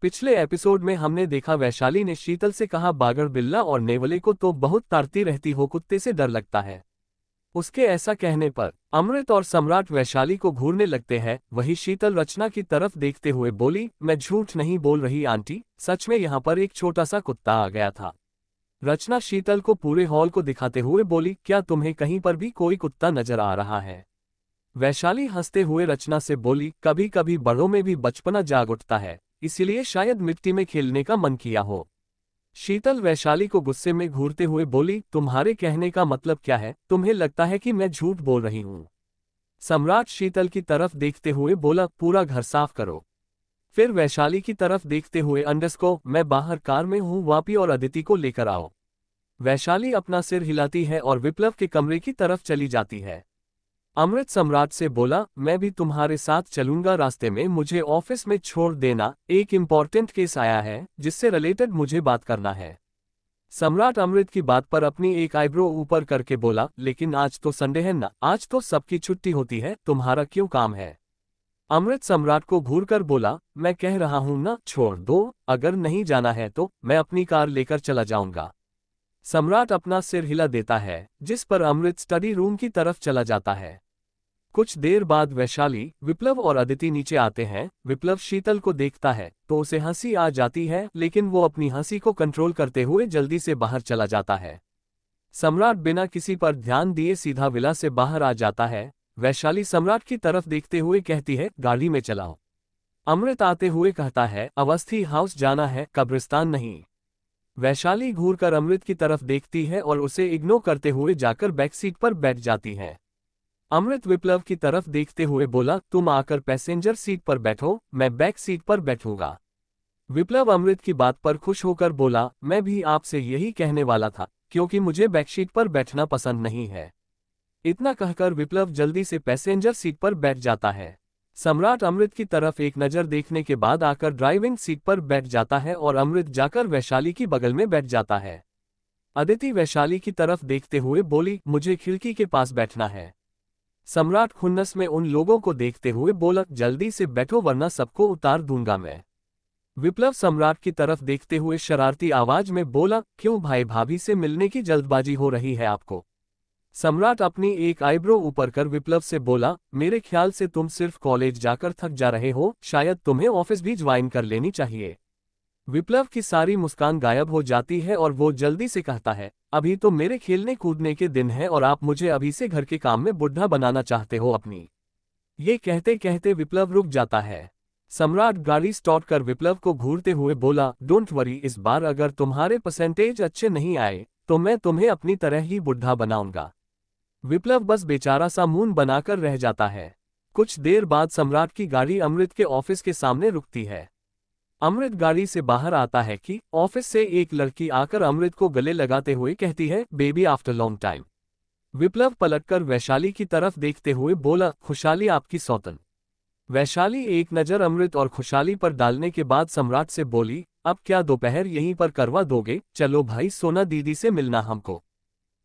पिछले एपिसोड में हमने देखा वैशाली ने शीतल से कहा बागर बिल्ला और नेवले को तो बहुत ताड़ती रहती हो, कुत्ते से डर लगता है। उसके ऐसा कहने पर अमृत और सम्राट वैशाली को घूरने लगते हैं। वही शीतल रचना की तरफ देखते हुए बोली, मैं झूठ नहीं बोल रही आंटी, सच में यहाँ पर एक छोटा सा कुत्ता आ गया था। रचना शीतल को पूरे हॉल को दिखाते हुए बोली, क्या तुम्हें कहीं पर भी कोई कुत्ता नजर आ रहा है? वैशाली हंसते हुए रचना से बोली, कभी कभी बड़ों में भी बचपना जाग उठता है, इसीलिए शायद मिट्टी में खेलने का मन किया हो। शीतल वैशाली को गुस्से में घूरते हुए बोली, तुम्हारे कहने का मतलब क्या है? तुम्हें लगता है कि मैं झूठ बोल रही हूं? सम्राट शीतल की तरफ देखते हुए बोला, पूरा घर साफ करो। फिर वैशाली की तरफ देखते हुए मैं बाहर कार में हूं, वापी और अदिति को लेकर आओ। वैशाली अपना सिर हिलाती है और विप्लव के कमरे की तरफ चली जाती है। अमृत सम्राट से बोला, मैं भी तुम्हारे साथ चलूंगा, रास्ते में मुझे ऑफिस में छोड़ देना, एक इम्पॉर्टेंट केस आया है जिससे रिलेटेड मुझे बात करना है। सम्राट अमृत की बात पर अपनी एक आईब्रो ऊपर करके बोला, लेकिन आज तो संडे है ना, आज तो सबकी छुट्टी होती है, तुम्हारा क्यों काम है? अमृत सम्राट को घूरकर बोला, मैं कह रहा हूं ना, छोड़ दो, अगर नहीं जाना है तो मैं अपनी कार लेकर चला जाऊंगा। सम्राट अपना सिर हिला देता है, जिस पर अमृत स्टडी रूम की तरफ चला जाता है। कुछ देर बाद वैशाली, विप्लव और अदिति नीचे आते हैं। विप्लव शीतल को देखता है तो उसे हंसी आ जाती है, लेकिन वो अपनी हंसी को कंट्रोल करते हुए जल्दी से बाहर चला जाता है। सम्राट बिना किसी पर ध्यान दिए सीधा विला से बाहर आ जाता है। वैशाली सम्राट की तरफ देखते हुए कहती है, गाड़ी में चलाओ। अमृत आते हुए कहता है, अवस्थी हाउस जाना है, कब्रिस्तान नहीं। वैशाली घूरकर अमृत की तरफ देखती है और उसे इग्नोर करते हुए जाकर बैक सीट पर बैठ जाती है। अमृत विप्लव की तरफ देखते हुए बोला, तुम आकर पैसेंजर सीट पर बैठो, मैं बैक सीट पर बैठूंगा। विप्लव अमृत की बात पर खुश होकर बोला, मैं भी आपसे यही कहने वाला था, क्योंकि मुझे बैक सीट पर बैठना पसंद नहीं है। इतना कहकर विप्लव जल्दी से पैसेंजर सीट पर बैठ जाता है। सम्राट अमृत की तरफ एक नज़र देखने के बाद आकर ड्राइविंग सीट पर बैठ जाता है और अमृत जाकर वैशाली की बगल में बैठ जाता है। अदिति वैशाली की तरफ देखते हुए बोली, मुझे खिड़की के पास बैठना है। सम्राट खुन्नस में उन लोगों को देखते हुए बोला, जल्दी से बैठो वरना सबको उतार दूंगा मैं। विप्लव सम्राट की तरफ देखते हुए शरारती आवाज में बोला, क्यों भाई, भाभी से मिलने की जल्दबाजी हो रही है आपको? सम्राट अपनी एक आईब्रो ऊपर कर विप्लव से बोला, मेरे ख्याल से तुम सिर्फ कॉलेज जाकर थक जा रहे हो, शायद तुम्हें ऑफिस भी ज्वाइन कर लेनी चाहिए। विप्लव की सारी मुस्कान गायब हो जाती है और वो जल्दी से कहता है, अभी तो मेरे खेलने कूदने के दिन है और आप मुझे अभी से घर के काम में बुढ़ा बनाना चाहते हो अपनी। ये कहते कहते विप्लव रुक जाता है। सम्राट गाड़ी स्टार्ट कर विप्लव को घूरते हुए बोला, डोंट वरी, इस बार अगर तुम्हारे परसेंटेज अच्छे नहीं आए तो मैं तुम्हें अपनी तरह ही बुढ़ा बनाऊंगा। विप्लव बस बेचारा सा मुंह बनाकर रह जाता है। कुछ देर बाद सम्राट की गाड़ी अमृत के ऑफिस के सामने रुकती है। अमृत गाड़ी से बाहर आता है कि ऑफिस से एक लड़की आकर अमृत को गले लगाते हुए कहती है, बेबी आफ्टर लॉन्ग टाइम। विप्लव पलटकर वैशाली की तरफ देखते हुए बोला, खुशहाली आपकी सौतन। वैशाली एक नज़र अमृत और खुशहाली पर डालने के बाद सम्राट से बोली, अब क्या दोपहर यहीं पर करवा दोगे? चलो भाई, सोना दीदी से मिलना हमको।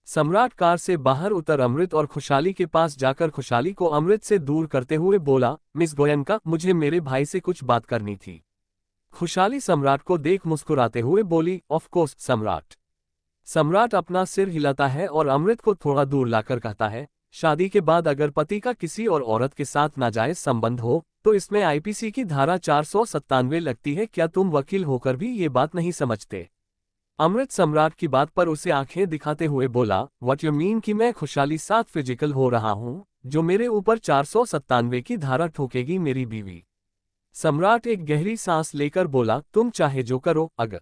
सम्राट कार से बाहर उतर अमृत और खुशहाली के पास जाकर खुशहाली को अमृत से दूर करते हुए बोला, मिस गोयनका, मुझे मेरे भाई से कुछ बात करनी थी। खुशहाली सम्राट को देख मुस्कुराते हुए बोली, ऑफ कोर्स सम्राट। सम्राट अपना सिर हिलाता है और अमृत को थोड़ा दूर लाकर कहता है, शादी के बाद अगर पति का किसी और औरत के साथ नाजायज संबंध हो तो इसमें आईपीसी की धारा 497 लगती है, क्या तुम वकील होकर भी ये बात नहीं समझते? अमृत सम्राट की बात पर उसे आंखें दिखाते हुए बोला, व्हाट यू मीन कि मैं खुशहाली साथ फिजिकल हो रहा हूं, जो मेरे ऊपर 497 की धारा ठोकेगी मेरी बीवी? सम्राट एक गहरी सांस लेकर बोला, तुम चाहे जो करो, अगर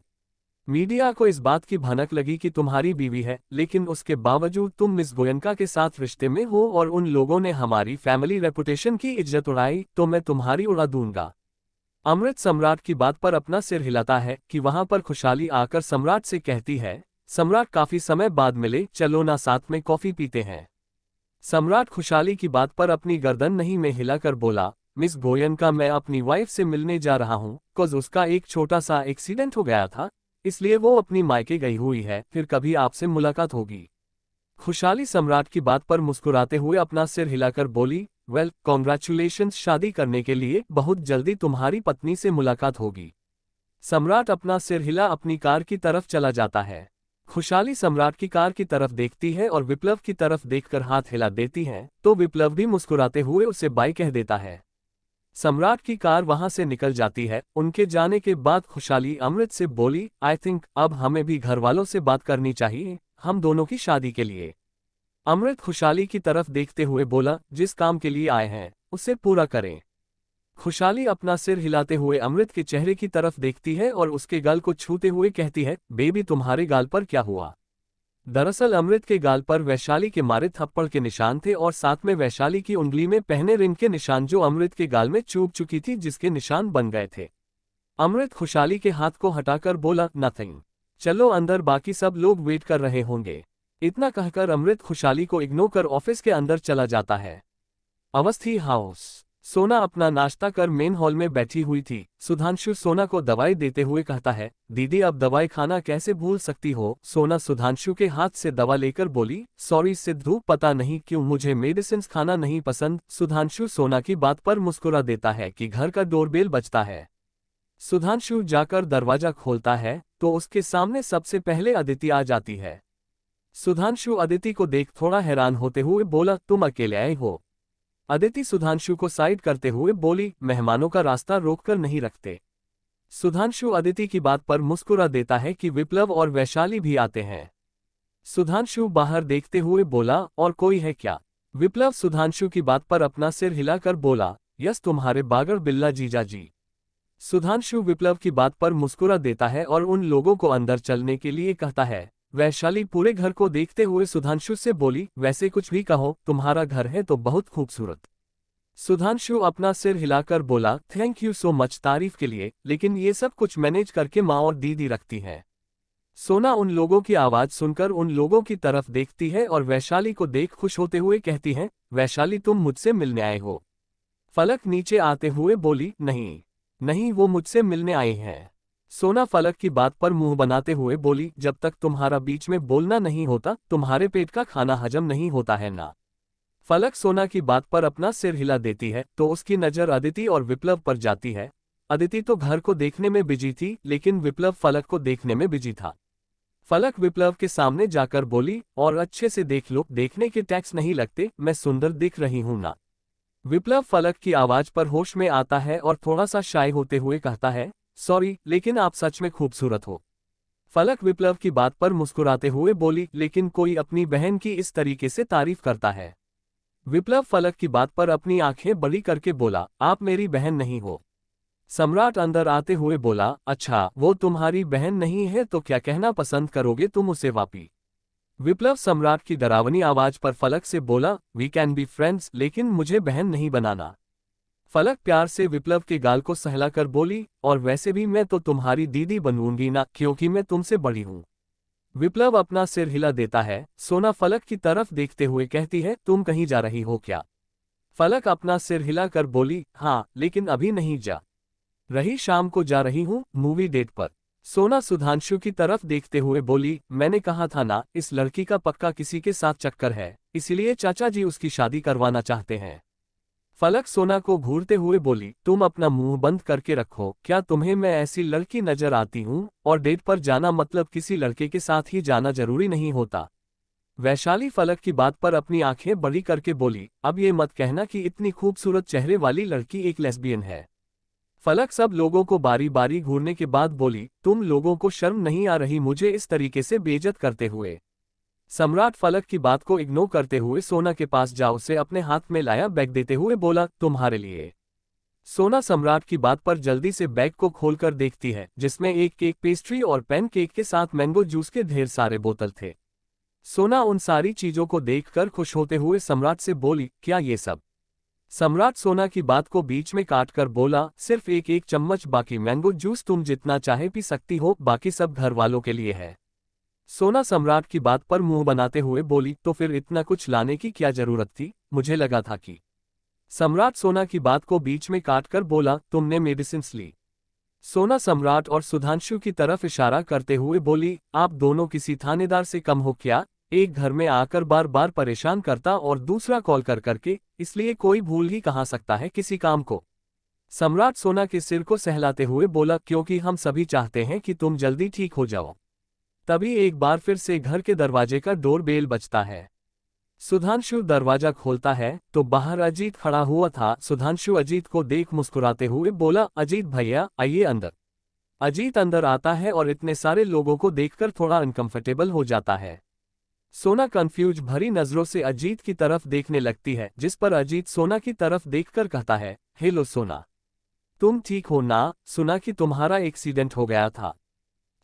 मीडिया को इस बात की भनक लगी कि तुम्हारी बीवी है, लेकिन उसके बावजूद तुम मिस गोयनका के साथ रिश्ते में हो और उन लोगों ने हमारी फैमिली रेपुटेशन की इज्जत उड़ाई, तो मैं तुम्हारी उड़ा दूंगा। अमृत सम्राट की बात पर अपना सिर हिलाता है कि वहां पर खुशहाली आकर सम्राट से कहती है, सम्राट काफी समय बाद मिले, चलो ना साथ में कॉफी पीते हैं। सम्राट खुशहाली की बात पर अपनी गर्दन नहीं में हिलाकर बोला, मिस गोयनका, मैं अपनी वाइफ से मिलने जा रहा हूं, बिकॉज उसका एक छोटा सा एक्सीडेंट हो गया था, इसलिए वो अपनी मायके गई हुई है, फिर कभी आपसे मुलाकात होगी। खुशहाली सम्राट की बात पर मुस्कुराते हुए अपना सिर हिलाकर बोली, वेल कॉन्ग्रेचुलेशंस, शादी करने के लिए बहुत जल्दी तुम्हारी पत्नी से मुलाकात होगी। सम्राट अपना सिर हिला अपनी कार की तरफ चला जाता है। खुशहाली सम्राट की कार की तरफ देखती है और विप्लव की तरफ देखकर हाथ हिला देती है, तो विप्लव भी मुस्कुराते हुए उसे बाय कह देता है। सम्राट की कार वहां से निकल जाती है। उनके जाने के बाद खुशहाली अमृत से बोली, आई थिंक अब हमें भी घर वालों से बात करनी चाहिए, हम दोनों की शादी के लिए। अमृत खुशहाली की तरफ देखते हुए बोला, जिस काम के लिए आए हैं उसे पूरा करें। खुशहाली अपना सिर हिलाते हुए अमृत के चेहरे की तरफ देखती है और उसके गाल को छूते हुए कहती है, बेबी तुम्हारे गाल पर क्या हुआ? दरअसल अमृत के गाल पर वैशाली के मारे थप्पड़ के निशान थे और साथ में वैशाली की उंगली में पहने रिंग के निशान जो अमृत के गाल में चुभ चुकी थी, जिसके निशान बन गए थे। अमृत खुशहाली के हाथ को हटाकर बोला, नथिंग, चलो अंदर, बाकी सब लोग वेट कर रहे होंगे। इतना कहकर अमृत खुशहाली को इग्नोर कर ऑफिस के अंदर चला जाता है। अवस्थी हाउस। सोना अपना नाश्ता कर मेन हॉल में बैठी हुई थी। सुधांशु सोना को दवाई देते हुए कहता है, दीदी अब दवाई खाना कैसे भूल सकती हो? सोना सुधांशु के हाथ से दवा लेकर बोली, सॉरी सिद्धू, पता नहीं क्यों मुझे मेडिसिन खाना नहीं पसंद। सुधांशु सोना की बात पर मुस्कुरा देता है कि घर का डोरबेल बजता है। सुधांशु जाकर दरवाजा खोलता है तो उसके सामने सबसे पहले अदिति आ जाती है। सुधांशु अदिति को देख थोड़ा हैरान होते हुए बोला, तुम अकेले आए हो? अदिति सुधांशु को साइड करते हुए बोली, मेहमानों का रास्ता रोककर नहीं रखते। सुधांशु अदिति की बात पर मुस्कुरा देता है कि विप्लव और वैशाली भी आते हैं। सुधांशु बाहर देखते हुए बोला, और कोई है क्या? विप्लव सुधांशु की बात पर अपना सिर हिलाकर बोला, यस, तुम्हारे बागर बिल्ला जीजा जी। सुधांशु विप्लव की बात पर मुस्कुरा देता है और उन लोगों को अंदर चलने के लिए कहता है। वैशाली पूरे घर को देखते हुए सुधांशु से बोली, वैसे कुछ भी कहो, तुम्हारा घर है तो बहुत खूबसूरत। सुधांशु अपना सिर हिलाकर बोला, थैंक यू सो मच तारीफ के लिए, लेकिन ये सब कुछ मैनेज करके माँ और दीदी रखती हैं। सोना उन लोगों की आवाज सुनकर उन लोगों की तरफ देखती है और वैशाली को देख खुश होते हुए कहती है, वैशाली तुम मुझसे मिलने आए हो? फलक नीचे आते हुए बोली, नहीं नहीं, वो मुझसे मिलने आए हैं। सोना फलक की बात पर मुंह बनाते हुए बोली, जब तक तुम्हारा बीच में बोलना नहीं होता तुम्हारे पेट का खाना हजम नहीं होता है ना। फलक सोना की बात पर अपना सिर हिला देती है तो उसकी नजर अदिति और विप्लव पर जाती है। अदिति तो घर को देखने में बिजी थी, लेकिन विप्लव फलक को देखने में बिजी था। फलक विप्लव के सामने जाकर बोली, और अच्छे से देख लो, देखने के टैक्स नहीं लगते, मैं सुंदर दिख रही हूं ना? विप्लव फलक की आवाज पर होश में आता है और थोड़ा सा शाय होते हुए कहता है, सॉरी, लेकिन आप सच में खूबसूरत हो। फलक विप्लव की बात पर मुस्कुराते हुए बोली, लेकिन कोई अपनी बहन की इस तरीके से तारीफ करता है? विप्लव फलक की बात पर अपनी आंखें बड़ी करके बोला, आप मेरी बहन नहीं हो। सम्राट अंदर आते हुए बोला, अच्छा, वो तुम्हारी बहन नहीं है तो क्या कहना पसंद करोगे तुम उसे वापी? विप्लव सम्राट की डरावनी आवाज पर फलक से बोला, वी कैन बी फ्रेंड्स, लेकिन मुझे बहन नहीं बनाना। फलक प्यार से विप्लव के गाल को सहलाकर बोली, और वैसे भी मैं तो तुम्हारी दीदी बनूंगी ना, क्योंकि मैं तुमसे बड़ी हूं। विप्लव अपना सिर हिला देता है। सोना फलक की तरफ देखते हुए कहती है, तुम कहीं जा रही हो क्या? फलक अपना सिर हिलाकर बोली, हाँ, लेकिन अभी नहीं जा रही, शाम को जा रही हूँ मूवी डेट पर। सोना सुधांशु की तरफ देखते हुए बोली, मैंने कहा था ना, इस लड़की का पक्का किसी के साथ चक्कर है, इसलिए चाचा जी उसकी शादी करवाना चाहते हैं। फलक सोना को घूरते हुए बोली, तुम अपना मुंह बंद करके रखो, क्या तुम्हें मैं ऐसी लड़की नजर आती हूँ? और डेट पर जाना मतलब किसी लड़के के साथ ही जाना जरूरी नहीं होता। वैशाली फलक की बात पर अपनी आंखें बड़ी करके बोली, अब ये मत कहना कि इतनी खूबसूरत चेहरे वाली लड़की एक लेस्बियन है। फलक सब लोगों को बारी बारी घूरने के बाद बोली, तुम लोगों को शर्म नहीं आ रही मुझे इस तरीके से बेइज्जत करते हुए? सम्राट फलक की बात को इग्नोर करते हुए सोना के पास जा उसे अपने हाथ में लाया बैग देते हुए बोला, तुम्हारे लिए। सोना सम्राट की बात पर जल्दी से बैग को खोलकर देखती है, जिसमें एक केक पेस्ट्री और पैन केक के साथ मैंगो जूस के ढेर सारे बोतल थे। सोना उन सारी चीजों को देखकर खुश होते हुए सम्राट से बोली, क्या ये सब? सम्राट सोना की बात को बीच में काटकर बोला, सिर्फ एक चम्मच, बाकी मैंगो जूस तुम जितना चाहे पी सकती हो, बाकी सब घर वालों के लिए है। सोना सम्राट की बात पर मुंह बनाते हुए बोली, तो फिर इतना कुछ लाने की क्या जरूरत थी? मुझे लगा था कि। सम्राट सोना की बात को बीच में काटकर बोला, तुमने मेडिसिन ली? सोना सम्राट और सुधांशु की तरफ इशारा करते हुए बोली, आप दोनों किसी थानेदार से कम हो क्या? एक घर में आकर बार बार परेशान करता और दूसरा कॉल कर करके, इसलिए कोई भूल ही कहाँ सकता है किसी काम को। सम्राट सोना के सिर को सहलाते हुए बोला, क्योंकि हम सभी चाहते हैं कि तुम जल्दी ठीक हो जाओ। तभी एक बार फिर से घर के दरवाजे का डोर बेल बजता है। सुधांशु दरवाजा खोलता है तो बाहर अजीत खड़ा हुआ था। सुधांशु अजीत को देख मुस्कुराते हुए बोला, अजीत भैया आइए अंदर। अजीत अंदर आता है और इतने सारे लोगों को देखकर थोड़ा अनकंफर्टेबल हो जाता है। सोना कंफ्यूज भरी नजरों से अजीत की तरफ देखने लगती है, जिस पर अजीत सोना की तरफ देखकर कहता है, हेलो सोना, तुम ठीक हो ना? सुना कि तुम्हारा एक्सीडेंट हो गया था।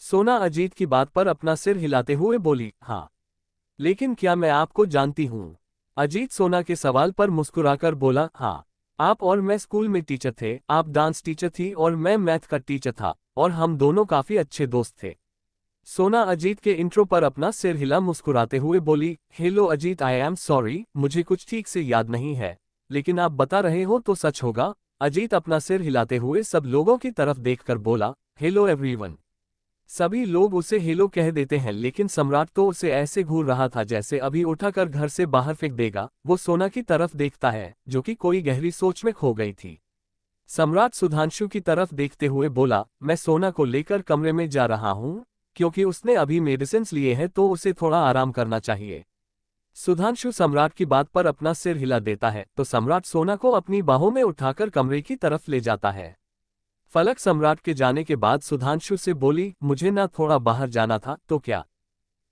सोना अजीत की बात पर अपना सिर हिलाते हुए बोली, हाँ, लेकिन क्या मैं आपको जानती हूँ? अजीत सोना के सवाल पर मुस्कुराकर बोला, हाँ, आप और मैं स्कूल में टीचर थे। आप डांस टीचर थी और मैं मैथ का टीचर था, और हम दोनों काफी अच्छे दोस्त थे। सोना अजीत के इंट्रो पर अपना सिर हिला मुस्कुराते हुए बोली, hello Ajit, I am sorry, मुझे कुछ ठीक से याद नहीं है, लेकिन आप बता रहे हो तो सच होगा। अजीत अपना सिर हिलाते हुए सब लोगों की तरफ देखकर बोला, हेलो एवरीवन। सभी लोग उसे हेलो कह देते हैं, लेकिन सम्राट तो उसे ऐसे घूर रहा था जैसे अभी उठाकर घर से बाहर फेंक देगा। वो सोना की तरफ देखता है, जो कि कोई गहरी सोच में खो गई थी। सम्राट सुधांशु की तरफ देखते हुए बोला, मैं सोना को लेकर कमरे में जा रहा हूँ, क्योंकि उसने अभी मेडिसिन लिए हैं तो उसे थोड़ा आराम करना चाहिए। सुधांशु सम्राट की बात पर अपना सिर हिला देता है तो सम्राट सोना को अपनी बाहों में उठाकर कमरे की तरफ ले जाता है। फलक सम्राट के जाने के बाद सुधांशु से बोली, मुझे ना थोड़ा बाहर जाना था, तो क्या?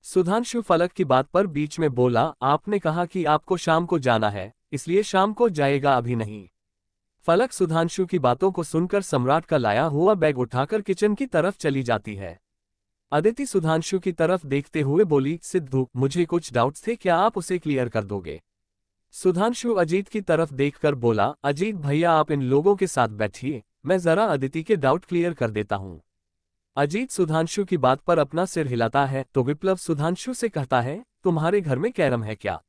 सुधांशु फलक की बात पर बीच में बोला, आपने कहा कि आपको शाम को जाना है, इसलिए शाम को जाएगा, अभी नहीं। फलक सुधांशु की बातों को सुनकर सम्राट का लाया हुआ बैग उठाकर किचन की तरफ चली जाती है। अदिति सुधांशु की तरफ देखते हुए बोली, सिद्धू, मुझे कुछ डाउट्स थे, क्या आप उसे क्लियर कर दोगे? सुधांशु अजीत की तरफ देखकर बोला, अजीत भैया आप इन लोगों के साथ बैठिए, मैं जरा अदिति के डाउट क्लियर कर देता हूँ। अजीत सुधांशु की बात पर अपना सिर हिलाता है तो विप्लव सुधांशु से कहता है, तुम्हारे घर में कैरम है क्या?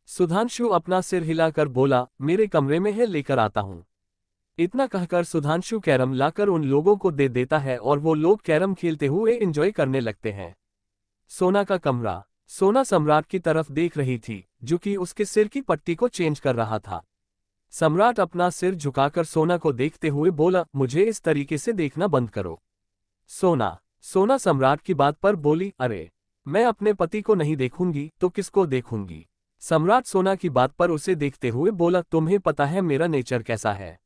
सुधांशु अपना सिर हिलाकर बोला, मेरे कमरे में है, लेकर आता हूँ। इतना कहकर सुधांशु कैरम लाकर उन लोगों को दे देता है और वो लोग कैरम खेलते हुए एंजॉय करने लगते हैं। सोना का कमरा। सोना सम्राट की तरफ देख रही थी, जो कि उसके सिर की पट्टी को चेंज कर रहा था। सम्राट अपना सिर झुकाकर सोना को देखते हुए बोला, मुझे इस तरीके से देखना बंद करो। सोना सम्राट की बात पर बोली, अरे, मैं अपने पति को नहीं देखूंगी तो किसको देखूंगी? सम्राट सोना की बात पर उसे देखते हुए बोला, तुम्हें पता है मेरा नेचर कैसा है?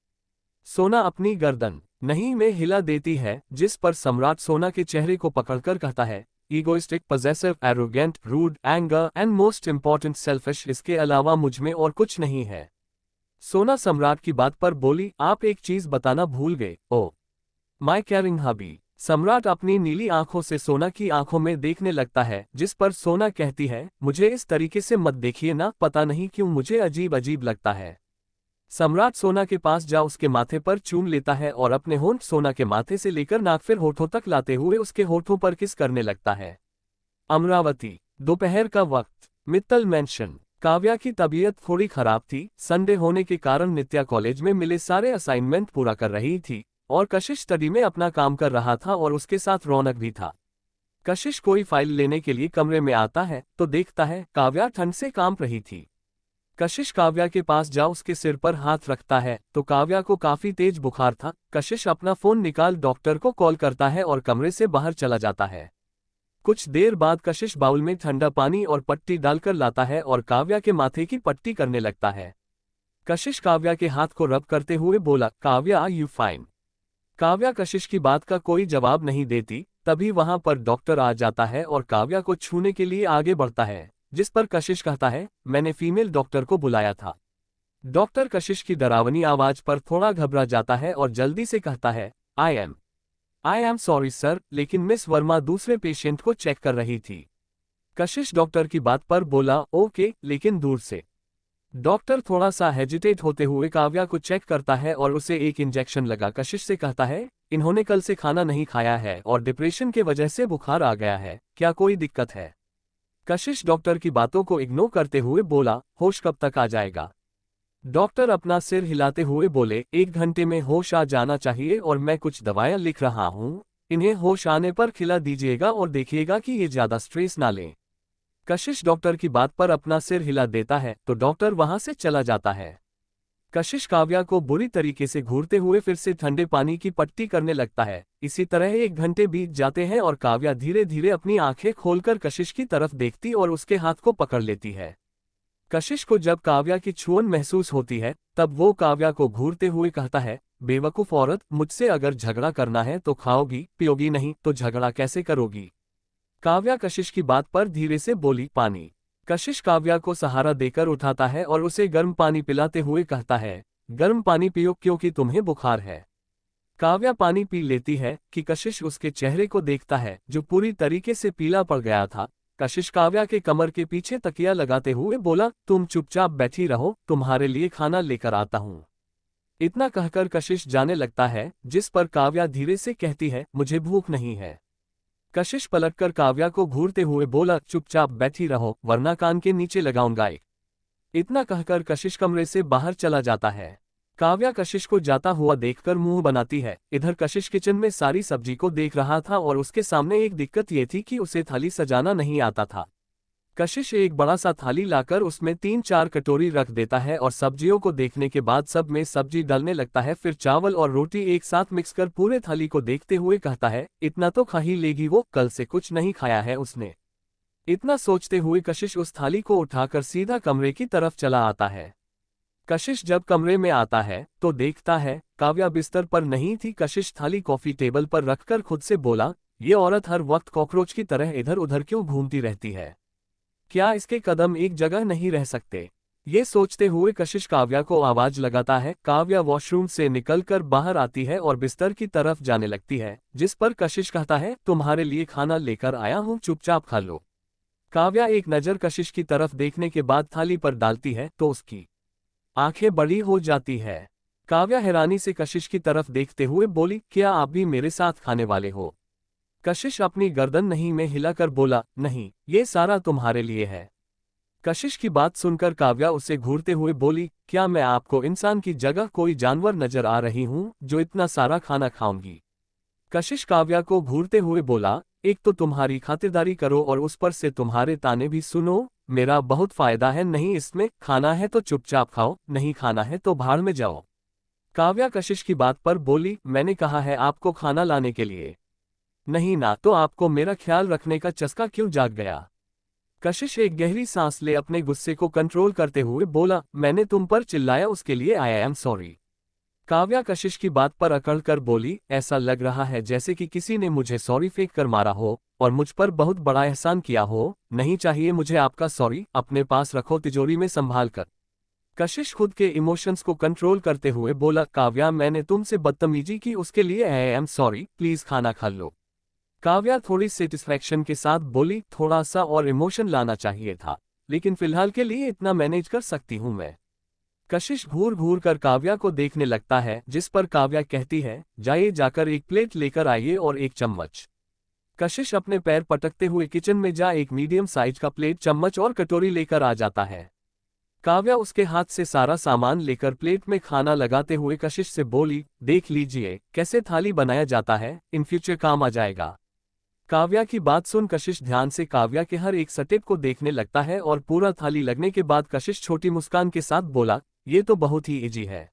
सोना अपनी गर्दन नहीं में हिला देती है, जिस पर सम्राट सोना के चेहरे को पकड़कर कहता है, egoistic, possessive, arrogant, rude, anger and most important selfish, इसके अलावा मुझ में और कुछ नहीं है। सोना सम्राट की बात पर बोली, आप एक चीज बताना भूल गए, ओ माय केयरिंग हबी। सम्राट अपनी नीली आंखों से सोना की आंखों में देखने लगता है, जिस पर सोना कहती है, मुझे इस तरीके से मत देखिए ना, पता नहीं क्यों मुझे अजीब अजीब लगता है। सम्राट सोना के पास जा उसके माथे पर चूम लेता है और अपने होंठ सोना के माथे से लेकर नाक फिर होठों तक लाते हुए उसके होठों पर किस करने लगता है। अमरावती, दोपहर का वक्त, मित्तल मैंशन। काव्या की तबीयत थोड़ी खराब थी। संडे होने के कारण नित्या कॉलेज में मिले सारे असाइनमेंट पूरा कर रही थी और कशिश स्टडी में अपना काम कर रहा था और उसके साथ रौनक भी था। कशिश कोई फाइल लेने के लिए कमरे में आता है तो देखता है काव्या ठंड से कांप रही थी। कशिश काव्या के पास जा उसके सिर पर हाथ रखता है तो काव्या को काफी तेज बुखार था। कशिश अपना फोन निकाल डॉक्टर को कॉल करता है और कमरे से बाहर चला जाता है। कुछ देर बाद कशिश बाउल में ठंडा पानी और पट्टी डालकर लाता है और काव्या के माथे की पट्टी करने लगता है। कशिश काव्या के हाथ को रब करते हुए बोला, Kavya are you fine? Kavya Kashish की बात का कोई जवाब नहीं देती। तभी वहां पर डॉक्टर आ जाता है और काव्या को छूने के लिए आगे बढ़ता है, जिस पर कशिश कहता है, मैंने फीमेल डॉक्टर को बुलाया था। डॉक्टर कशिश की डरावनी आवाज पर थोड़ा घबरा जाता है और जल्दी से कहता है, आई एम सॉरी सर, लेकिन मिस वर्मा दूसरे पेशेंट को चेक कर रही थी। कशिश डॉक्टर की बात पर बोला, ओके, लेकिन दूर से। डॉक्टर थोड़ा सा हेजिटेट होते हुए काव्या को चेक करता है और उसे एक इंजेक्शन लगा कशिश से कहता है, इन्होंने कल से खाना नहीं खाया है और डिप्रेशन के वजह से बुखार आ गया है, क्या कोई दिक्कत है? कशिश डॉक्टर की बातों को इग्नोर करते हुए बोला, होश कब तक आ जाएगा? डॉक्टर अपना सिर हिलाते हुए बोले, 1 घंटे में होश आ जाना चाहिए और मैं कुछ दवाएं लिख रहा हूं, इन्हें होश आने पर खिला दीजिएगा और देखिएगा कि ये ज्यादा स्ट्रेस ना लें। कशिश डॉक्टर की बात पर अपना सिर हिला देता है तो डॉक्टर वहां से चला जाता है। कशिश काव्या को बुरी तरीके से घूरते हुए फिर से ठंडे पानी की पट्टी करने लगता है। इसी तरह 1 घंटे बीत जाते हैं और काव्या धीरे धीरे अपनी आंखें खोलकर कशिश की तरफ देखती और उसके हाथ को पकड़ लेती है। कशिश को जब काव्या की छुअन महसूस होती है तब वो काव्या को घूरते हुए कहता है, बेवकूफ औरत, मुझसे अगर झगड़ा करना है तो खाओगी पियोगी, नहीं तो झगड़ा कैसे करोगी। काव्या कशिश की बात पर धीरे से बोली, पानी। कशिश काव्या को सहारा देकर उठाता है और उसे गर्म पानी पिलाते हुए कहता है, गर्म पानी पियो क्योंकि तुम्हें बुखार है। काव्या पानी पी लेती है कि कशिश उसके चेहरे को देखता है जो पूरी तरीके से पीला पड़ गया था। कशिश काव्या के कमर के पीछे तकिया लगाते हुए बोला, तुम चुपचाप बैठी रहो, तुम्हारे लिए खाना लेकर आता हूँ। इतना कहकर कशिश जाने लगता है, जिस पर काव्या धीरे से कहती है, मुझे भूख नहीं है। कशिश पलटकर काव्या को घूरते हुए बोला, चुपचाप बैठी रहो वरना कान के नीचे लगाऊंगा एक। इतना कहकर कशिश कमरे से बाहर चला जाता है। काव्या कशिश को जाता हुआ देखकर मुंह बनाती है। इधर कशिश किचन में सारी सब्जी को देख रहा था और उसके सामने एक दिक्कत ये थी कि उसे थाली सजाना नहीं आता था। कशिश एक बड़ा सा थाली लाकर उसमें 3-4 कटोरी रख देता है और सब्जियों को देखने के बाद सब में सब्जी डालने लगता है। फिर चावल और रोटी एक साथ मिक्स कर पूरे थाली को देखते हुए कहता है, इतना तो खा ही लेगी वो, कल से कुछ नहीं खाया है उसने। इतना सोचते हुए कशिश उस थाली को उठाकर सीधा कमरे की तरफ चला आता है। कशिश जब कमरे में आता है तो देखता है काव्या बिस्तर पर नहीं थी। कशिश थाली कॉफी टेबल पर रखकर खुद से बोला, ये औरत हर वक्त कॉकरोच की तरह इधर उधर क्यों घूमती रहती है, क्या इसके कदम एक जगह नहीं रह सकते। ये सोचते हुए कशिश काव्या को आवाज लगाता है। काव्या वॉशरूम से निकलकर बाहर आती है और बिस्तर की तरफ जाने लगती है, जिस पर कशिश कहता है, तुम्हारे लिए खाना लेकर आया हूँ, चुपचाप खा लो। काव्या एक नज़र कशिश की तरफ देखने के बाद थाली पर डालती है तो उसकी आंखें बड़ी हो जाती है। काव्या हैरानी से कशिश की तरफ देखते हुए बोली, क्या आप भी मेरे साथ खाने वाले हो। कशिश अपनी गर्दन नहीं में हिलाकर बोला, नहीं, ये सारा तुम्हारे लिए है। कशिश की बात सुनकर काव्या उसे घूरते हुए बोली, क्या मैं आपको इंसान की जगह कोई जानवर नजर आ रही हूँ जो इतना सारा खाना खाऊंगी। कशिश काव्या को घूरते हुए बोला, एक तो तुम्हारी खातिरदारी करो और उस पर से तुम्हारे ताने भी सुनो, मेरा बहुत फायदा है नहीं इसमें, खाना है तो चुपचाप खाओ, नहीं खाना है तो भाड़ में जाओ। काव्या कशिश की बात पर बोली, मैंने कहा है आपको खाना लाने के लिए, नहीं ना तो आपको मेरा ख्याल रखने का चस्का क्यों जाग गया। कशिश एक गहरी सांस ले अपने गुस्से को कंट्रोल करते हुए बोला, मैंने तुम पर चिल्लाया उसके लिए I am sorry. Kavya Kashish की बात पर अकड़ कर बोली, ऐसा लग रहा है जैसे कि किसी ने मुझे सॉरी फेंक कर मारा हो और मुझ पर बहुत बड़ा एहसान किया हो, नहीं चाहिए मुझे आपका सॉरी, अपने पास रखो तिजोरी में संभाल कर। कशिश खुद के इमोशंस को कंट्रोल करते हुए बोला, काव्या मैंने तुमसे बदतमीजी की उसके लिए आई एम सॉरी, प्लीज खाना खा लो। काव्या थोड़ी सेटिस्फैक्शन के साथ बोली, थोड़ा सा और इमोशन लाना चाहिए था, लेकिन फिलहाल के लिए इतना मैनेज कर सकती हूं मैं। कशिश घूर घूर कर काव्या को देखने लगता है, जिस पर काव्या कहती है, जाइए जाकर एक प्लेट लेकर आइए और एक चम्मच। कशिश अपने पैर पटकते हुए किचन में जा एक मीडियम साइज का प्लेट, चम्मच और कटोरी लेकर आ जाता है। काव्या उसके हाथ से सारा सामान लेकर प्लेट में खाना लगाते हुए कशिश से बोली, देख लीजिए कैसे थाली बनाया जाता है, इन फ्यूचर काम आ जाएगा। काव्या की बात सुन कशिश ध्यान से काव्या के हर एक स्टेप को देखने लगता है और पूरा थाली लगने के बाद कशिश छोटी मुस्कान के साथ बोला, ये तो बहुत ही इजी है।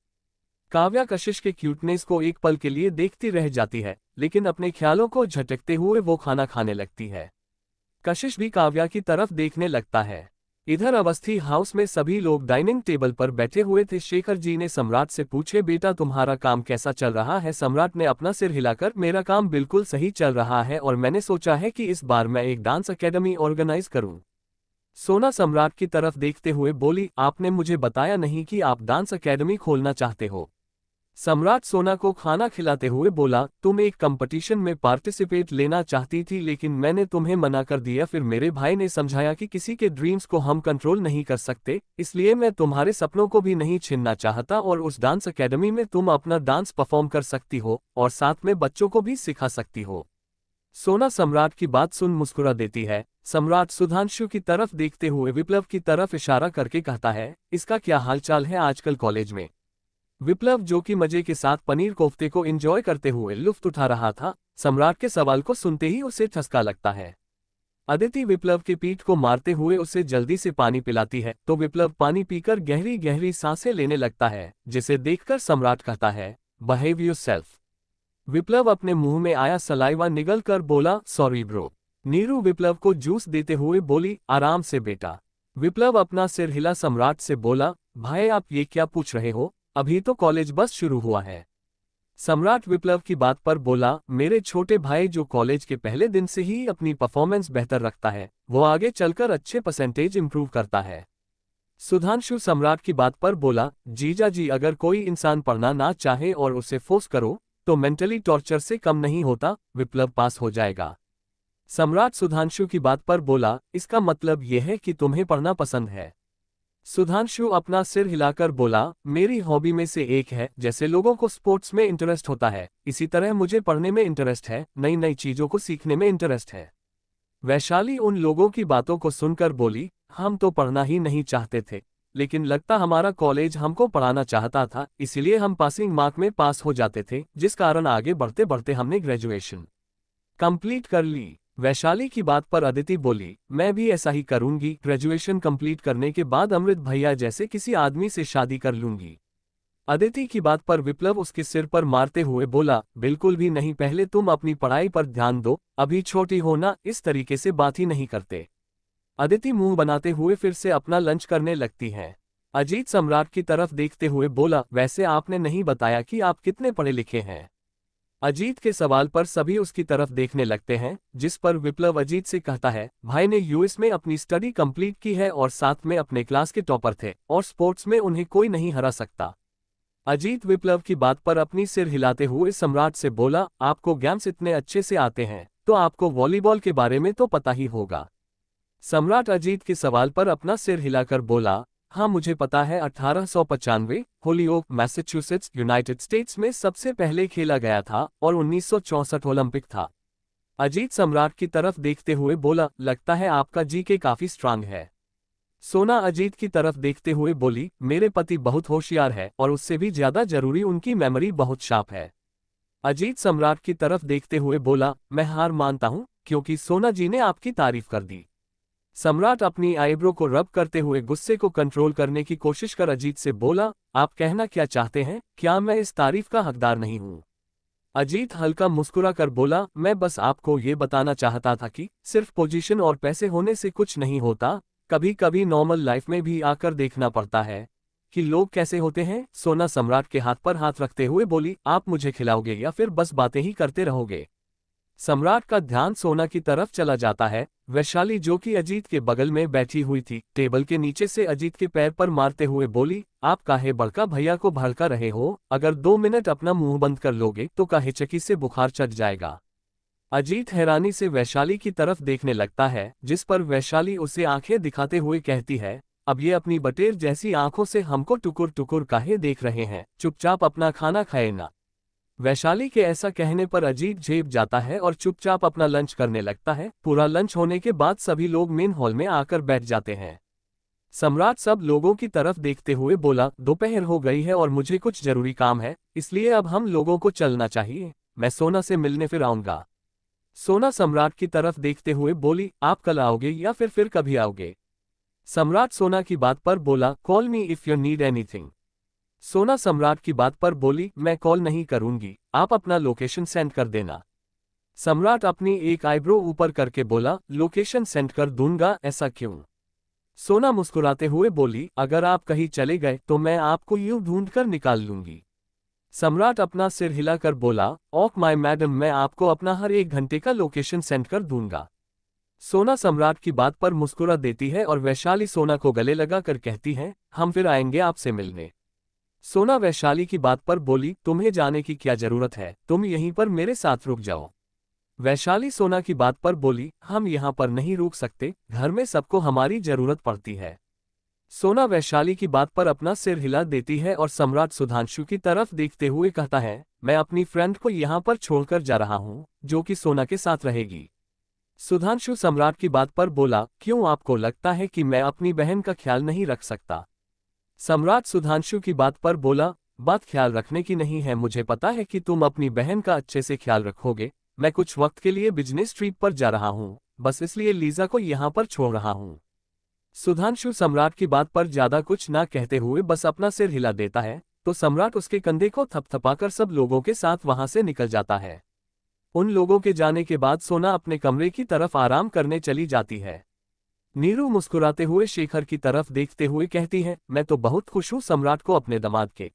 काव्या कशिश के क्यूटनेस को एक पल के लिए देखती रह जाती है, लेकिन अपने ख्यालों को झटकते हुए वो खाना खाने लगती है। कशिश भी काव्या की तरफ देखने लगता है। इधर अवस्थी हाउस में सभी लोग डाइनिंग टेबल पर बैठे हुए थे। शेखर जी ने सम्राट से पूछे, बेटा तुम्हारा काम कैसा चल रहा है। सम्राट ने अपना सिर हिलाकर, मेरा काम बिल्कुल सही चल रहा है और मैंने सोचा है कि इस बार मैं एक डांस एकेडमी ऑर्गेनाइज करूं। सोना सम्राट की तरफ देखते हुए बोली, आपने मुझे बताया नहीं कि आप डांस एकेडमी खोलना चाहते हो। सम्राट सोना को खाना खिलाते हुए बोला, तुम एक कंपटीशन में पार्टिसिपेट लेना चाहती थी लेकिन मैंने तुम्हें मना कर दिया। फिर मेरे भाई ने समझाया कि किसी के ड्रीम्स को हम कंट्रोल नहीं कर सकते, इसलिए मैं तुम्हारे सपनों को भी नहीं छीनना चाहता और उस डांस एकेडमी में तुम अपना डांस परफॉर्म कर सकती हो और साथ में बच्चों को भी सिखा सकती हो। सोना सम्राट की बात सुन मुस्कुरा देती है। सम्राट सुधांशु की तरफ देखते हुए विप्लव की तरफ इशारा करके कहता है, इसका क्या हालचाल है आजकल कॉलेज में। विप्लव जो कि मजे के साथ पनीर कोफ्ते को एंजॉय करते हुए लुत्फ उठा रहा था, सम्राट के सवाल को सुनते ही उसे ठसका लगता है। अदिति विप्लव के पीठ को मारते हुए उसे जल्दी से पानी पिलाती है तो विप्लव पानी पीकर गहरी गहरी सांसें लेने लगता है, जिसे देखकर सम्राट कहता है, बिहेव योरसेल्फ। विप्लव अपने मुंह में आया सलाइवा निगल कर बोला, सॉरी ब्रो। नीरू विप्लव को जूस देते हुए बोली, आराम से बेटा। विप्लव अपना सिर हिला सम्राट से बोला, भाई आप ये क्या पूछ रहे हो, अभी तो कॉलेज बस शुरू हुआ है। सम्राट विप्लव की बात पर बोला, मेरे छोटे भाई जो कॉलेज के पहले दिन से ही अपनी परफॉर्मेंस बेहतर रखता है, वो आगे चलकर अच्छे परसेंटेज इंप्रूव करता है। सुधांशु सम्राट की बात पर बोला, जीजा जी अगर कोई इंसान पढ़ना ना चाहे और उसे फोर्स करो तो मेंटली टॉर्चर से कम नहीं होता, विप्लव पास हो जाएगा। सम्राट सुधांशु की बात पर बोला, इसका मतलब यह है कि तुम्हें पढ़ना पसंद है। सुधांशु अपना सिर हिलाकर बोला, मेरी हॉबी में से एक है, जैसे लोगों को स्पोर्ट्स में इंटरेस्ट होता है, इसी तरह मुझे पढ़ने में इंटरेस्ट है, नई नई चीजों को सीखने में इंटरेस्ट है। वैशाली उन लोगों की बातों को सुनकर बोली, हम तो पढ़ना ही नहीं चाहते थे, लेकिन लगता हमारा कॉलेज हमको पढ़ाना चाहता था, इसीलिए हम पासिंग मार्क में पास हो जाते थे, जिस कारण आगे बढ़ते बढ़ते हमने ग्रेजुएशन कंप्लीट कर ली। वैशाली की बात पर अदिति बोली, मैं भी ऐसा ही करूंगी, ग्रेजुएशन कंप्लीट करने के बाद अमृत भैया जैसे किसी आदमी से शादी कर लूंगी। अदिति की बात पर विप्लव उसके सिर पर मारते हुए बोला, बिल्कुल भी नहीं, पहले तुम अपनी पढ़ाई पर ध्यान दो, अभी छोटी हो ना, इस तरीके से बात ही नहीं करते। अदिति मुंह बनाते हुए फिर से अपना लंच करने लगती हैं। अजीत सम्राट की तरफ देखते हुए बोला, वैसे आपने नहीं बताया कि आप कितने पढ़े लिखे हैं। अजीत के सवाल पर सभी उसकी तरफ देखने लगते हैं, जिस पर विप्लव अजीत से कहता है, भाई ने यूएस में अपनी स्टडी कंप्लीट की है और साथ में अपने क्लास के टॉपर थे और स्पोर्ट्स में उन्हें कोई नहीं हरा सकता। अजीत विप्लव की बात पर अपनी सिर हिलाते हुए सम्राट से बोला, आपको गेम्स इतने अच्छे से आते हैं तो आपको वॉलीबॉल के बारे में तो पता ही होगा। सम्राट अजीत के सवाल पर अपना सिर हिलाकर बोला, हाँ मुझे पता है, 1895 होलीओक मैसेच्यूसेट्स यूनाइटेड स्टेट्स में सबसे पहले खेला गया था और 1964 ओलंपिक था। अजीत सम्राट की तरफ देखते हुए बोला, लगता है आपका जीके काफी स्ट्रांग है। सोना अजीत की तरफ देखते हुए बोली, मेरे पति बहुत होशियार है और उससे भी ज्यादा जरूरी उनकी मेमोरी बहुत शार्प है। अजीत सम्राट की तरफ देखते हुए बोला, मैं हार मानता हूं क्योंकि सोना जी ने आपकी तारीफ कर दी। सम्राट अपनी आईब्रो को रब करते हुए गुस्से को कंट्रोल करने की कोशिश कर अजीत से बोला, आप कहना क्या चाहते हैं, क्या मैं इस तारीफ का हकदार नहीं हूं? अजीत हल्का मुस्कुराकर बोला, मैं बस आपको ये बताना चाहता था कि सिर्फ पोजीशन और पैसे होने से कुछ नहीं होता, कभी कभी नॉर्मल लाइफ में भी आकर देखना पड़ता है कि लोग कैसे होते हैं। सोना सम्राट के हाथ पर हाथ रखते हुए बोली, आप मुझे खिलाओगे या फिर बस बातें ही करते रहोगे? सम्राट का ध्यान सोना की तरफ चला जाता है। वैशाली जो कि अजीत के बगल में बैठी हुई थी, टेबल के नीचे से अजीत के पैर पर मारते हुए बोली, आप काहे बड़का भैया को भड़का रहे हो? अगर 2 मिनट अपना मुंह बंद कर लोगे तो काहे चकी से बुखार चढ़ जाएगा। अजीत हैरानी से वैशाली की तरफ देखने लगता है, जिस पर वैशाली उसे आंखें दिखाते हुए कहती है, अब ये अपनी बटेर जैसी आंखों से हमको टुकुर टुकुर काहे देख रहे हैं, चुपचाप अपना खाना खाए ना। वैशाली के ऐसा कहने पर अजीत झेप जाता है और चुपचाप अपना लंच करने लगता है। पूरा लंच होने के बाद सभी लोग मेन हॉल में आकर बैठ जाते हैं। सम्राट सब लोगों की तरफ देखते हुए बोला, दोपहर हो गई है और मुझे कुछ जरूरी काम है, इसलिए अब हम लोगों को चलना चाहिए, मैं सोना से मिलने फिर आऊंगा। सोना सम्राट की तरफ देखते हुए बोली, आप कल आओगे या फिर कभी आओगे? सम्राट सोना की बात पर बोला, call me if you need anything. सोना सम्राट की बात पर बोली, मैं कॉल नहीं करूंगी, आप अपना लोकेशन सेंड कर देना। सम्राट अपनी एक आईब्रो ऊपर करके बोला, लोकेशन सेंड कर दूंगा, ऐसा क्यों? सोना मुस्कुराते हुए बोली, अगर आप कहीं चले गए तो मैं आपको यूं ढूंढ कर निकाल लूंगी। सम्राट अपना सिर हिलाकर बोला, ओक माय मैडम, मैं आपको अपना हर 1 घंटे का लोकेशन सेंड कर दूंगा। सोना सम्राट की बात पर मुस्कुरा देती है और वैशाली सोना को गले लगाकर कहती है, हम फिर आएंगे आपसे मिलने। सोना वैशाली की बात पर बोली, तुम्हें जाने की क्या जरूरत है, तुम यहीं पर मेरे साथ रुक जाओ। वैशाली सोना की बात पर बोली, हम यहाँ पर नहीं रुक सकते, घर में सबको हमारी जरूरत पड़ती है। सोना वैशाली की बात पर अपना सिर हिला देती है और सम्राट सुधांशु की तरफ देखते हुए कहता है, मैं अपनी फ्रेंड को यहाँ पर छोड़कर जा रहा हूँ, जो कि सोना के साथ रहेगी। सुधांशु सम्राट की बात पर बोला, क्यों आपको लगता है कि मैं अपनी बहन का ख्याल नहीं रख सकता? सम्राट सुधांशु की बात पर बोला, बात ख्याल रखने की नहीं है, मुझे पता है कि तुम अपनी बहन का अच्छे से ख्याल रखोगे, मैं कुछ वक्त के लिए बिजनेस ट्रिप पर जा रहा हूँ, बस इसलिए लीजा को यहाँ पर छोड़ रहा हूँ। सुधांशु सम्राट की बात पर ज्यादा कुछ ना कहते हुए बस अपना सिर हिला देता है, तो सम्राट उसके कंधे को थपथपाकर सब लोगों के साथ वहां से निकल जाता है। उन लोगों के जाने के बाद सोना अपने कमरे की तरफ आराम करने चली जाती है। नीरू मुस्कुराते हुए शेखर की तरफ देखते हुए कहती है, मैं तो बहुत खुश हूँ सम्राट को अपने दामाद के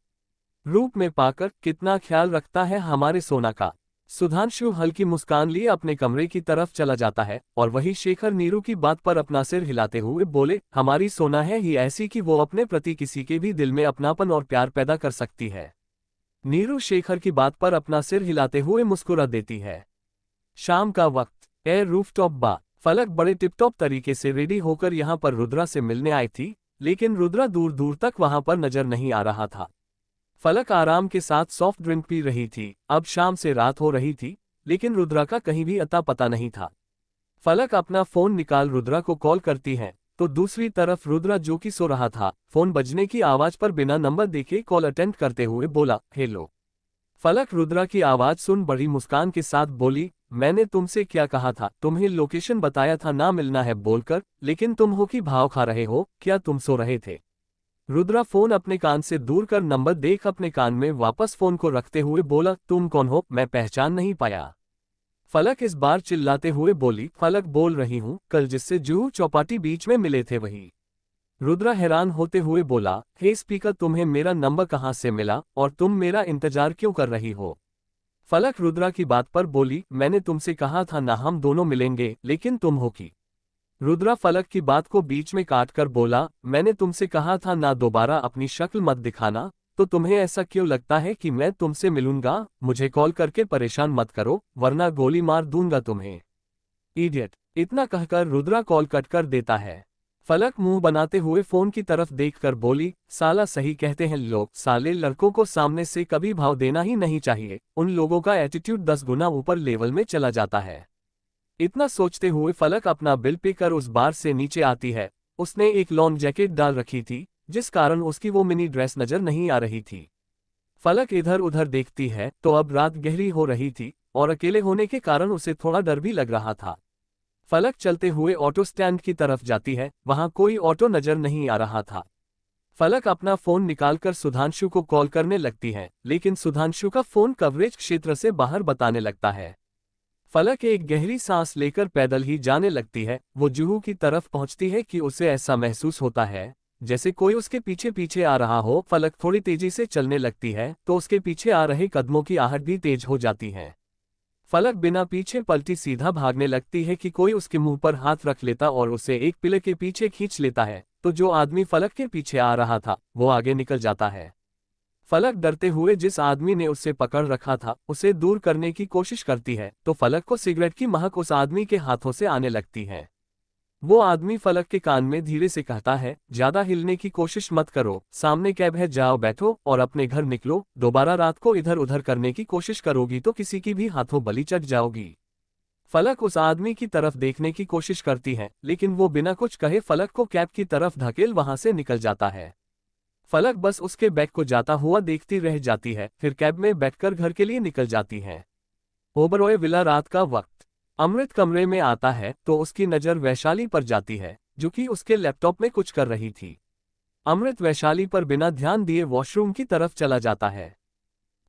रूप में पाकर, कितना ख्याल रखता है हमारे सोना का। सुधांशु हल्की मुस्कान लिए अपने कमरे की तरफ चला जाता है और वही शेखर नीरू की बात पर अपना सिर हिलाते हुए बोले, हमारी सोना है ही ऐसी कि वो अपने प्रति किसी के भी दिल में अपनापन और प्यार पैदा कर सकती है। नीरू शेखर की बात पर अपना सिर हिलाते हुए मुस्कुरा देती है। शाम का वक्त, एयर रूफटॉप बार। फलक बड़े टिपटॉप तरीके से रेडी होकर यहाँ पर रुद्रा से मिलने आई थी, लेकिन रुद्रा दूर दूर तक वहां पर नजर नहीं आ रहा था। फलक आराम के साथ सॉफ्ट ड्रिंक पी रही थी। अब शाम से रात हो रही थी, लेकिन रुद्रा का कहीं भी अता पता नहीं था। फलक अपना फोन निकाल रुद्रा को कॉल करती है, तो दूसरी तरफ रुद्रा जो कि सो रहा था, फोन बजने की आवाज पर बिना नंबर देखे कॉल अटेंड करते हुए बोला, हेलो। फलक रुद्रा की आवाज सुन बड़ी मुस्कान के साथ बोली, मैंने तुमसे क्या कहा था, तुम्हें लोकेशन बताया था ना मिलना है बोलकर, लेकिन तुम हो कि भाव खा रहे हो, क्या तुम सो रहे थे। रुद्रा फोन अपने कान से दूर कर नंबर देख अपने कान में वापस फोन को रखते हुए बोला, तुम कौन हो, मैं पहचान नहीं पाया। फलक इस बार चिल्लाते हुए बोली, फलक बोल रही हूँ, कल जिससे जूहू चौपाटी बीच में मिले थे वही। रुद्रा हैरान होते हुए बोला, हे स्पीकर, तुम्हें मेरा नंबर कहाँ से मिला और तुम मेरा इंतजार क्यों कर रही हो। फलक रुद्रा की बात पर बोली, मैंने तुमसे कहा था ना हम दोनों मिलेंगे, लेकिन तुम हो की। रुद्रा फलक की बात को बीच में काटकर बोला, मैंने तुमसे कहा था ना दोबारा अपनी शक्ल मत दिखाना, तो तुम्हें ऐसा क्यों लगता है कि मैं तुमसे मिलूंगा। मुझे कॉल करके परेशान मत करो, वरना गोली मार दूंगा तुम्हें। इडियट। इतना कहकर रुद्रा कॉल कट कर देता है। फलक मुंह बनाते हुए फोन की तरफ देखकर बोली, साला सही कहते हैं लोग, साले लड़कों को सामने से कभी भाव देना ही नहीं चाहिए, उन लोगों का एटीट्यूड 10 गुना ऊपर लेवल में चला जाता है। इतना सोचते हुए फलक अपना बिल पे कर उस बार से नीचे आती है। उसने एक लॉन्ग जैकेट डाल रखी थी, जिस कारण उसकी वो मिनी ड्रेस नजर नहीं आ रही थी। फलक इधर उधर देखती है तो अब रात गहरी हो रही थी और अकेले होने के कारण उसे थोड़ा डर भी लग रहा था। फलक चलते हुए ऑटो स्टैंड की तरफ जाती है, वहां कोई ऑटो नजर नहीं आ रहा था। फलक अपना फोन निकालकर सुधांशु को कॉल करने लगती है, लेकिन सुधांशु का फोन कवरेज क्षेत्र से बाहर बताने लगता है। फलक एक गहरी सांस लेकर पैदल ही जाने लगती है। वो जूहू की तरफ पहुंचती है कि उसे ऐसा महसूस होता है जैसे कोई उसके पीछे पीछे आ रहा हो। फलक थोड़ी तेजी से चलने लगती है तो उसके पीछे आ रहे कदमों की आहट भी तेज हो जाती है। फलक बिना पीछे पलटी सीधा भागने लगती है कि कोई उसके मुंह पर हाथ रख लेता और उसे एक पिलर के पीछे खींच लेता है, तो जो आदमी फलक के पीछे आ रहा था वो आगे निकल जाता है। फलक डरते हुए जिस आदमी ने उसे पकड़ रखा था उसे दूर करने की कोशिश करती है, तो फलक को सिगरेट की महक उस आदमी के हाथों से आने लगती है। वो आदमी फलक के कान में धीरे से कहता है, ज्यादा हिलने की कोशिश मत करो, सामने कैब है, जाओ बैठो और अपने घर निकलो। दोबारा रात को इधर उधर करने की कोशिश करोगी तो किसी की भी हाथों बलि चढ़ जाओगी। फलक उस आदमी की तरफ देखने की कोशिश करती है, लेकिन वो बिना कुछ कहे फलक को कैब की तरफ धकेल वहां से निकल जाता है। फलक बस उसके बैग को जाता हुआ देखती रह जाती है, फिर कैब में बैठकर घर के लिए निकल जाती है। ओबरॉय विला। रात का वक्त। अमृत कमरे में आता है तो उसकी नज़र वैशाली पर जाती है, जो कि उसके लैपटॉप में कुछ कर रही थी। अमृत वैशाली पर बिना ध्यान दिए वॉशरूम की तरफ चला जाता है।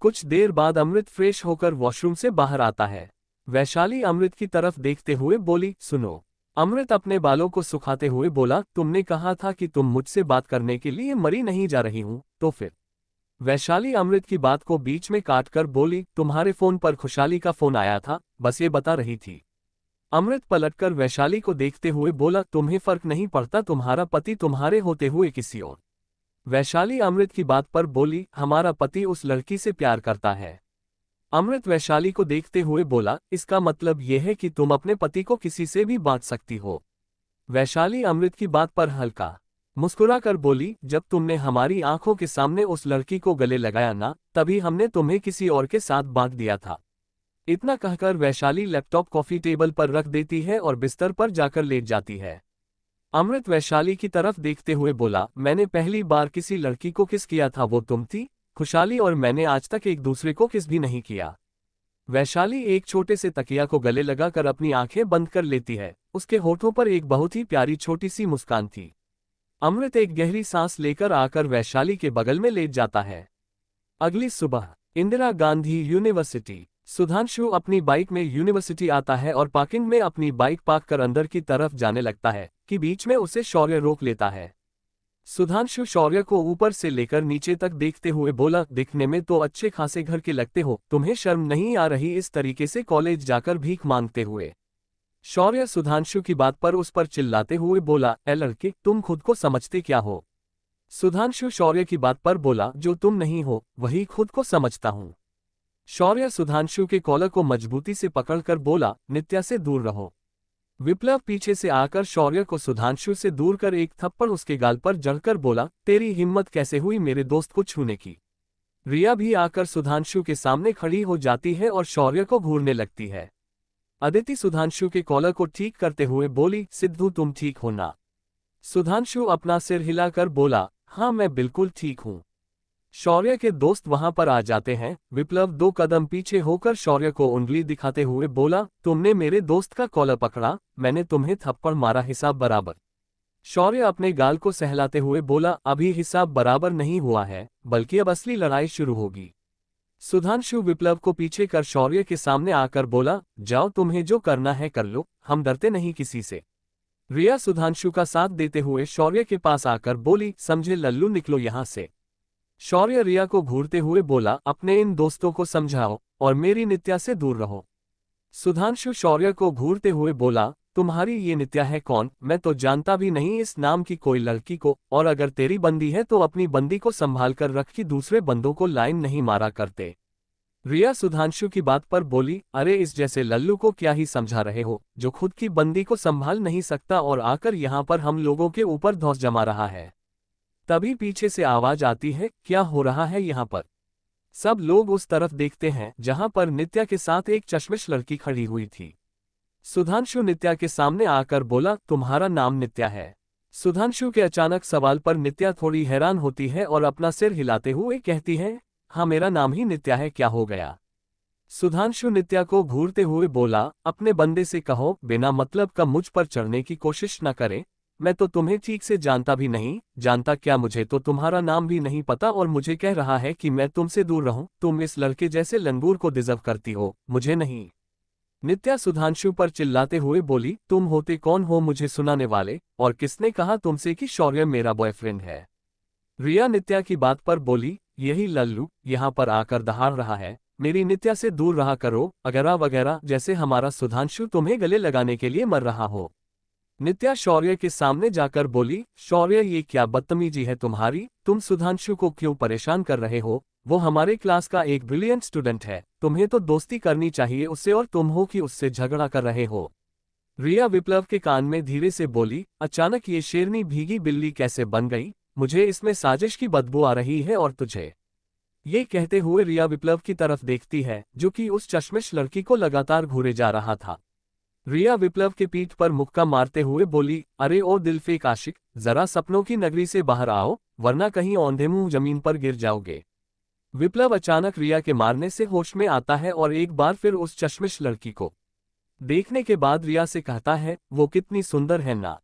कुछ देर बाद अमृत फ्रेश होकर वॉशरूम से बाहर आता है। वैशाली अमृत की तरफ देखते हुए बोली, सुनो। अमृत अपने बालों को सुखाते हुए बोला, तुमने कहा था कि तुम मुझसे बात करने के लिए मरी नहीं जा रही हूं, तो फिर। वैशाली अमृत की बात को बीच में काटकर बोली, तुम्हारे फोन पर खुशहाली का फोन आया था, बस ये बता रही थी। अमृत पलटकर वैशाली को देखते हुए बोला, तुम्हें फर्क नहीं पड़ता तुम्हारा पति तुम्हारे होते हुए किसी और। वैशाली अमृत की बात पर बोली, हमारा पति उस लड़की से प्यार करता है। अमृत वैशाली को देखते हुए बोला, इसका मतलब यह है कि तुम अपने पति को किसी से भी बांट सकती हो। वैशाली अमृत की बात पर हल्का मुस्कुराकर बोली, जब तुमने हमारी आंखों के सामने उस लड़की को गले लगाया ना, तभी हमने तुम्हें किसी और के साथ बांट दिया था। इतना कहकर वैशाली लैपटॉप कॉफी टेबल पर रख देती है और बिस्तर पर जाकर लेट जाती है। अमृत वैशाली की तरफ देखते हुए बोला, मैंने पहली बार किसी लड़की को किस किया था वो तुम थी। खुशहाली और मैंने आज तक एक दूसरे को किस भी नहीं किया। वैशाली एक छोटे से तकिया को गले लगाकर अपनी आंखें बंद कर लेती है। उसके होठों पर एक बहुत ही प्यारी छोटी सी मुस्कान थी। अमृत एक गहरी सांस लेकर आकर वैशाली के बगल में लेट जाता है। अगली सुबह इंदिरा गांधी यूनिवर्सिटी। सुधांशु अपनी बाइक में यूनिवर्सिटी आता है और पार्किंग में अपनी बाइक पार्क कर अंदर की तरफ जाने लगता है कि बीच में उसे शौर्य रोक लेता है। सुधांशु शौर्य को ऊपर से लेकर नीचे तक देखते हुए बोला, दिखने में तो अच्छे खासे घर के लगते हो, तुम्हें शर्म नहीं आ रही इस तरीके से कॉलेज जाकर भीख मांगते हुए। शौर्य सुधांशु की बात पर उस पर चिल्लाते हुए बोला, ए लड़के, तुम खुद को समझते क्या हो? सुधांशु शौर्य की बात पर बोला, जो तुम नहीं हो वही खुद को समझता हूं। शौर्य सुधांशु के कॉलर को मजबूती से पकड़कर बोला, नित्या से दूर रहो। विप्लव पीछे से आकर शौर्य को सुधांशु से दूर कर एक थप्पड़ उसके गाल पर जड़कर बोला, तेरी हिम्मत कैसे हुई मेरे दोस्त को छूने की? रिया भी आकर सुधांशु के सामने खड़ी हो जाती है और शौर्य को घूरने लगती है। अदिति सुधांशु के कॉलर को ठीक करते हुए बोली, सिद्धू तुम ठीक हो ना? सुधांशु अपना सिर हिलाकर बोला, हाँ मैं बिल्कुल ठीक हूं। शौर्य के दोस्त वहां पर आ जाते हैं। विप्लव 2 कदम पीछे होकर शौर्य को उंगली दिखाते हुए बोला, तुमने मेरे दोस्त का कॉलर पकड़ा, मैंने तुम्हें थप्पड़ मारा, हिसाब बराबर। शौर्य अपने गाल को सहलाते हुए बोला, अभी हिसाब बराबर नहीं हुआ है, बल्कि अब असली लड़ाई शुरू होगी। सुधांशु विप्लव को पीछे कर शौर्य के सामने आकर बोला, जाओ तुम्हें जो करना है कर लो, हम डरते नहीं किसी से। रिया सुधांशु का साथ देते हुए शौर्य के पास आकर बोली, समझे लल्लू, निकलो यहां से। शौर्य रिया को घूरते हुए बोला, अपने इन दोस्तों को समझाओ और मेरी नित्या से दूर रहो। सुधांशु शौर्य को घूरते हुए बोला, तुम्हारी ये नित्या है कौन? मैं तो जानता भी नहीं इस नाम की कोई लड़की को, और अगर तेरी बंदी है तो अपनी बंदी को संभाल कर रख कि दूसरे बंदों को लाइन नहीं मारा करते। रिया सुधांशु की बात पर बोली, अरे इस जैसे लल्लू को क्या ही समझा रहे हो, जो खुद की बंदी को संभाल नहीं सकता और आकर यहाँ पर हम लोगों के ऊपर धौंस जमा रहा है। तभी पीछे से आवाज आती है, क्या हो रहा है यहाँ पर? सब लोग उस तरफ देखते हैं जहां पर नित्या के साथ एक चश्मिश लड़की खड़ी हुई थी। सुधांशु नित्या के सामने आकर बोला, तुम्हारा नाम नित्या है? सुधांशु के अचानक सवाल पर नित्या थोड़ी हैरान होती है और अपना सिर हिलाते हुए कहती है, हाँ मेरा नाम ही नित्या है, क्या हो गया? सुधांशु नित्या को घूरते हुए बोला, अपने बंदे से कहो बिना मतलब का मुझ पर चढ़ने की कोशिश न करे, मैं तो तुम्हें ठीक से जानता भी नहीं। जानता क्या, मुझे तो तुम्हारा नाम भी नहीं पता और मुझे कह रहा है कि मैं तुमसे दूर रहूं। तुम इस लड़के जैसे लंगूर को डिजर्व करती हो, मुझे नहीं। नित्या सुधांशु पर चिल्लाते हुए बोली, तुम होते कौन हो मुझे सुनाने वाले, और किसने कहा तुमसे कि शौर्य मेरा बॉयफ्रेंड है? रिया नित्या की बात पर बोली, यही लल्लू यहाँ पर आकर दहाड़ रहा है, मेरी नित्या से दूर रहा करो वगैरह वगैरह, जैसे हमारा सुधांशु तुम्हें गले लगाने के लिए मर रहा हो। नित्या शौर्य के सामने जाकर बोली, शौर्य ये क्या बदतमीजी है तुम्हारी? तुम सुधांशु को क्यों परेशान कर रहे हो? वो हमारे क्लास का एक ब्रिलियंट स्टूडेंट है, तुम्हें तो दोस्ती करनी चाहिए उससे, और तुम हो कि उससे झगड़ा कर रहे हो। रिया विप्लव के कान में धीरे से बोली, अचानक ये शेरनी भीगी बिल्ली कैसे बन गई? मुझे इसमें साजिश की बदबू आ रही है। और तुझे? ये कहते हुए रिया विप्लव की तरफ देखती है जो कि उस चश्मिश लड़की को लगातार घूरे जा रहा था। रिया विप्लव के पीठ पर मुक्का मारते हुए बोली, अरे ओ दिलफेक आशिक, जरा सपनों की नगरी से बाहर आओ, वरना कहीं औंधे मुंह जमीन पर गिर जाओगे। विप्लव अचानक रिया के मारने से होश में आता है और एक बार फिर उस चश्मिश लड़की को देखने के बाद रिया से कहता है, वो कितनी सुंदर है ना?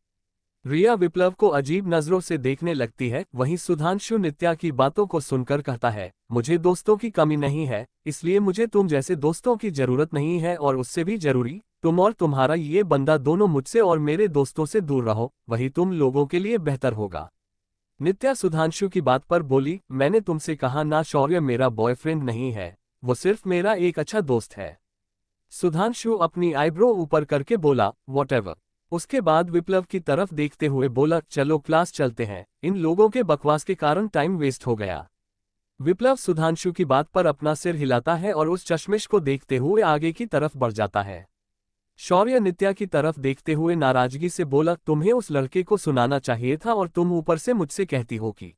रिया विप्लव को अजीब नजरों से देखने लगती है। वहीं सुधांशु नित्या की बातों को सुनकर कहता है, मुझे दोस्तों की कमी नहीं है, इसलिए मुझे तुम जैसे दोस्तों की जरूरत नहीं है, और उससे भी जरूरी तुम और तुम्हारा ये बंदा दोनों मुझसे और मेरे दोस्तों से दूर रहो, वही तुम लोगों के लिए बेहतर होगा। नित्या सुधांशु की बात पर बोली, मैंने तुमसे कहा ना, शौर्य मेरा बॉयफ्रेंड नहीं है, वो सिर्फ मेरा एक अच्छा दोस्त है। सुधांशु अपनी आईब्रो ऊपर करके बोला, वॉटएवर। उसके बाद विप्लव की तरफ देखते हुए बोला, चलो क्लास चलते हैं, इन लोगों के बकवास के कारण टाइम वेस्ट हो गया। विप्लव सुधांशु की बात पर अपना सिर हिलाता है और उस चश्मिश को देखते हुए आगे की तरफ बढ़ जाता है। शौर्य नित्या की तरफ देखते हुए नाराजगी से बोला, तुम्हें उस लड़के को सुनाना चाहिए था और तुम ऊपर से मुझसे कहती हो कि।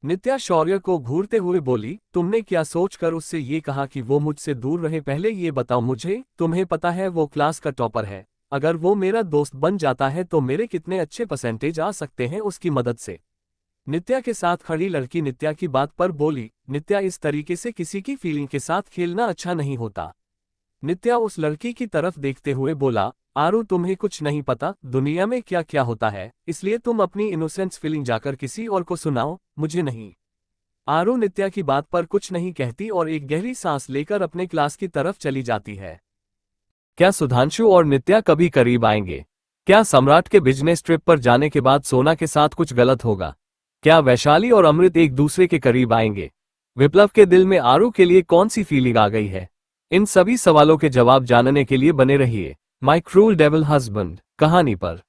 नित्या शौर्य को घूरते हुए बोली, तुमने क्या सोचकर उससे ये कहा कि वो मुझसे दूर रहे? पहले ये बताओ मुझे, तुम्हें पता है वो क्लास का टॉपर है, अगर वो मेरा दोस्त बन जाता है तो मेरे कितने अच्छे परसेंटेज आ सकते हैं उसकी मदद से। नित्या के साथ खड़ी लड़की नित्या की बात पर बोली, नित्या इस तरीके से किसी की फीलिंग के साथ खेलना अच्छा नहीं होता। नित्या उस लड़की की तरफ देखते हुए बोला, आरू तुम्हें कुछ नहीं पता दुनिया में क्या क्या होता है, इसलिए तुम अपनी इनोसेंस फीलिंग जाकर किसी और को सुनाओ, मुझे नहीं। आरू नित्या की बात पर कुछ नहीं कहती और एक गहरी सांस लेकर अपने क्लास की तरफ चली जाती है। क्या सुधांशु और नित्या कभी करीब आएंगे? क्या सम्राट के बिजनेस ट्रिप पर जाने के बाद सोना के साथ कुछ गलत होगा? क्या वैशाली और अमृत एक दूसरे के करीब आएंगे? विप्लव के दिल में आरू के लिए कौन सी फीलिंग आ गई है? इन सभी सवालों के जवाब जानने के लिए बने रहिए माय क्रूल डेविल हस्बैंड कहानी पर।